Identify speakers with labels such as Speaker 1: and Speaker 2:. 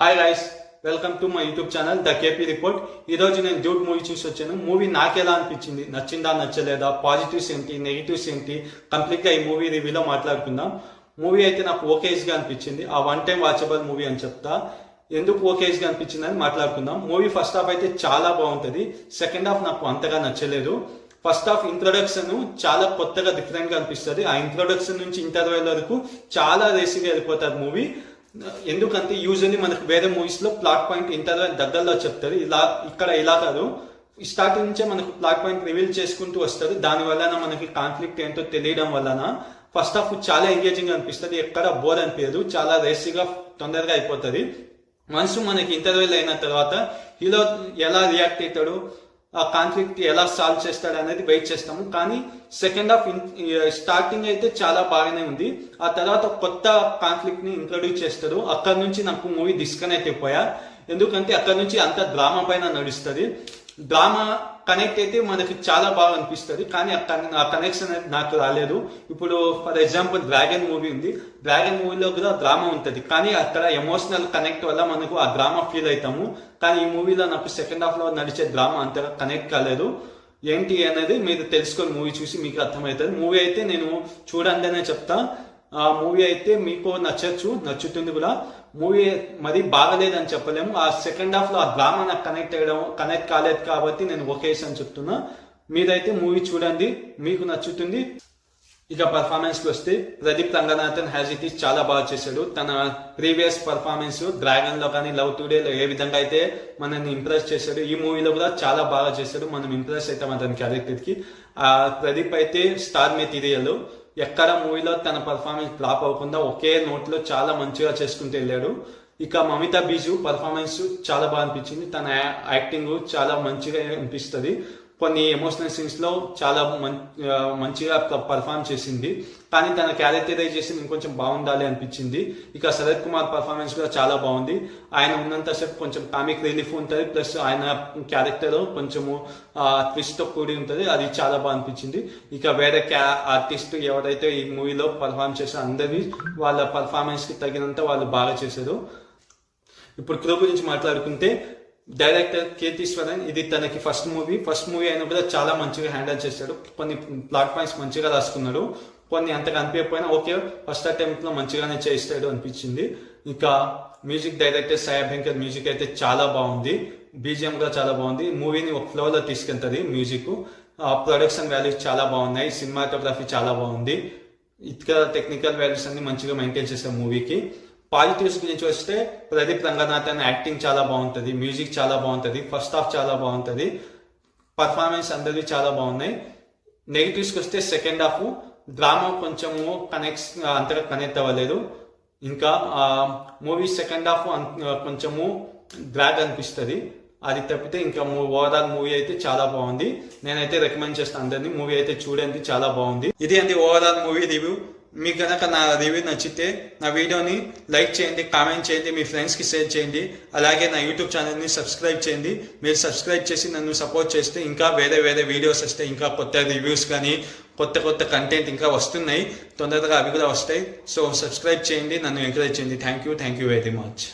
Speaker 1: Hi guys, welcome to my YouTube channel the KP report. ఈ రోజు నేను duet movie చూసి వచ్చాను. మూవీ నాకెలా అనిపించింది, నచ్చిందా నచ్చలేదా, పాజిటివ్స్ ఏంటి నెగిటివ్స్ ఏంటి, కంప్లీట్ గా ఈ మూవీ రివ్యూలో మాట్లాడుకుందాం. మూవీ అయితే నాకు ఓకేజ్ గా అనిపించింది. ఆ వన్ టైం వాచబుల్ మూవీ అని చెప్తా. ఎందుకు ఓకేజ్ గా అనిపించింది అని మాట్లాడుకుందాం. మూవీ ఫస్ట్ హాఫ్ అయితే చాలా బాగుంటది. సెకండ్ హాఫ్ నాకు అంతగా నచ్చలేదు. ఫస్ట్ హాఫ్ ఇంట్రొడక్షన్ చాలా కొత్తగా డిఫరెంట్ గా అనిపిస్తుంది. ఆ ఇంట్రొడక్షన్ నుంచి ఇంటర్వెల్ వరకు చాలా రేసిగా వెళ్ళిపోతారు మూవీ. ఎందుకంటే యూజువల్లీ మనకు వేరే మూవీస్ లో ప్లాట్ పాయింట్ ఇంటర్వెల్ దగ్గరలో చెప్తారు. ఇక్కడ ఇలా కాదు, స్టార్టింగ్ నుంచే మనకు ప్లాట్ పాయింట్ రివీల్ చేసుకుంటూ వస్తారు. దాని వలన మనకి కాన్ఫ్లిక్ట్ ఏంటో తెలియడం వలన ఫస్ట్ హాఫ్ చాలా ఎంగేజింగ్ అనిపిస్తుంది. ఎక్కడ బోర్ అనిపించదు, చాలా రేసిగా తొందరగా అయిపోతుంది. వన్స్ మనకి ఇంటర్వెల్ అయిన తర్వాత హీరో ఎలా రియాక్ట్ అవుతాడు, ఆ కాన్ఫ్లిక్ట్ ఎలా సాల్వ్ చేస్తాడు అనేది వెయిట్ చేస్తాము. కానీ సెకండ్ హాఫ్ స్టార్టింగ్ అయితే చాలా బాగానే ఉంది. ఆ తర్వాత కొత్త కాన్ఫ్లిక్ట్ ని ఇంట్రొడ్యూస్ చేస్తారు. అక్కడ నుంచి నాకు మూవీ డిస్కనెక్ట్ అయిపోయా. ఎందుకంటే అక్కడ నుంచి అంత డ్రామా పైన నడుస్తుంది. డ్రామా కనెక్ట్ అయితే మనకి చాలా బాగా అనిపిస్తుంది, కానీ ఆ కనెక్షన్ అనేది నాకు రాలేదు. ఇప్పుడు ఫర్ ఎగ్జాంపుల్ డ్రాగన్ మూవీ ఉంది. డ్రాగన్ మూవీలో కూడా డ్రామా ఉంటుంది, కానీ అక్కడ ఎమోషనల్ కనెక్ట్ వల్ల మనకు ఆ డ్రామా ఫీల్ అవుతాము. కానీ ఈ మూవీలో నాకు సెకండ్ హాఫ్ లో నడిచే డ్రామా అంతగా కనెక్ట్ కాలేదు. ఏంటి అనేది మీరు తెలుసుకొని మూవీ చూసి మీకు అర్థమవుతుంది. మూవీ అయితే నేను చూడండినే చెప్తా. ఆ మూవీ అయితే మీకు నచ్చుతుంది కూడా. మూవీ మరి బాగలేదని చెప్పలేము. ఆ సెకండ్ హాఫ్ లో ఆ డ్రామా నాకు కనెక్ట్ కాలేదు కాబట్టి నేను ఒకేసి అని చెప్తున్నా. మీరైతే మూవీ చూడండి, మీకు నచ్చుతుంది. ఇక పర్ఫార్మెన్స్ కి వస్తే Pradeep Ranganathan has it is చాలా బాగా చేశాడు. తన ప్రీవియస్ పర్ఫార్మెన్స్ డ్రాగన్ లో కానీ లవ్ టుడేలో ఏ విధంగా అయితే మనల్ని ఇంప్రెస్ చేశాడు, ఈ మూవీలో కూడా చాలా బాగా చేశాడు. మనం ఇంప్రెస్ అవుతాం అతని క్యారెక్టర్ కి. ఆ ప్రదీప్ అయితే స్టార్ మెటీరియల్. ఎక్కడ మూవీలో తన పర్ఫార్మెన్స్ డ్రాప్ అవ్వకుండా ఒకే నోట్ లో చాలా మంచిగా చేసుకుంటూ వెళ్ళాడు. ఇక మమితా బీజు పర్ఫార్మెన్స్ చాలా బాగా అనిపించింది. తన యాక్టింగ్ చాలా మంచిగా అనిపిస్తుంది. కొన్ని ఎమోషనల్ సీన్స్ లో చాలా మంచిగా పర్ఫార్మ్ చేసింది. కానీ తన క్యారెక్టరైజేషన్ ఇంకొంచెం బాగుండాలి అనిపించింది. ఇక శరత్ కుమార్ పర్ఫార్మెన్స్ కూడా చాలా బాగుంది. ఆయన ఉన్నంతసేపు కొంచెం కామిక్ రిలీఫ్ ఉంటుంది, ప్లస్ ఆయన క్యారెక్టర్ కొంచెము ట్విస్ట్ తో కూడి ఉంటుంది. అది చాలా బాగా అనిపించింది. ఇక వేరే ఆర్టిస్ట్ ఎవరైతే ఈ మూవీలో పర్ఫార్మ్ చేశారో అందరి వాళ్ళ పర్ఫార్మెన్స్ కి తగినంత వాళ్ళు బాగా చేశారు. ఇప్పుడు క్రూ గురించి మాట్లాడుకుంటే డైరెక్టర్ కీర్తీశ్వరన్, ఇది తనకి ఫస్ట్ మూవీ అయినా కూడా చాలా మంచిగా హ్యాండిల్ చేశాడు. కొన్ని ప్లాట్ పాయింట్స్ మంచిగా రాసుకున్నాడు, కొన్ని అంతగా అనిపించకపోయినా ఓకే ఫస్ట్ అటెంప్ట్ లో మంచిగానే చేస్తాడు అనిపించింది. ఇంకా మ్యూజిక్ డైరెక్టర్ సాయాభ్యంకర్ మ్యూజిక్ అయితే చాలా బాగుంది. బీజిఎం కూడా చాలా బాగుంది. మూవీని ఒక ఫ్లో లో తీసుకెళ్తుంది మ్యూజిక్. ప్రొడక్షన్ వాల్యూస్ చాలా బాగున్నాయి. సినిమాటోగ్రఫీ చాలా బాగుంది. ఇక టెక్నికల్ వాల్యూస్ అన్ని మంచిగా మెయింటైన్ చేశారు మూవీకి. పాజిటివ్స్ గురించి వస్తే ప్రదీప్ రంగనాథన్ యాక్టింగ్ చాలా బాగుంటుంది, మ్యూజిక్ చాలా బాగుంటుంది, ఫస్ట్ హాఫ్ చాలా బాగుంటుంది, పర్ఫార్మెన్స్ అందరివి చాలా బాగున్నాయి. నెగిటివ్స్కి వస్తే సెకండ్ హాఫ్ డ్రామా కొంచెము అంతగా కనెక్ట్ అవ్వలేదు. ఇంకా మూవీ సెకండ్ హాఫ్ కొంచెము డ్రాగ్ అనిపిస్తుంది. అది తప్పితే ఇంకా ఓవరాల్ మూవీ అయితే చాలా బాగుంది. నేనైతే రికమెండ్ చేస్తాను అందరినీ, మూవీ అయితే చూడండి, చాలా బాగుంది. ఇది అండి ఓవరాల్ మూవీ రివ్యూ. మీకు కనుక నా రివ్యూ నచ్చితే నా వీడియోని లైక్ చేయండి, కామెంట్ చేయండి, మీ ఫ్రెండ్స్కి షేర్ చేయండి. అలాగే నా యూట్యూబ్ ఛానల్ని సబ్స్క్రైబ్ చేయండి. మీరు సబ్స్క్రైబ్ చేసి నన్ను సపోర్ట్ చేస్తే ఇంకా వేరే వీడియోస్ వస్తాయి. ఇంకా కొత్త రివ్యూస్ కానీ కొత్త కంటెంట్ ఇంకా వస్తున్నాయి. తొందరగా అవి కూడా వస్తాయి. సో సబ్స్క్రైబ్ చేయండి, నన్ను ఎంకరేజ్ చేయండి. Thank you very much.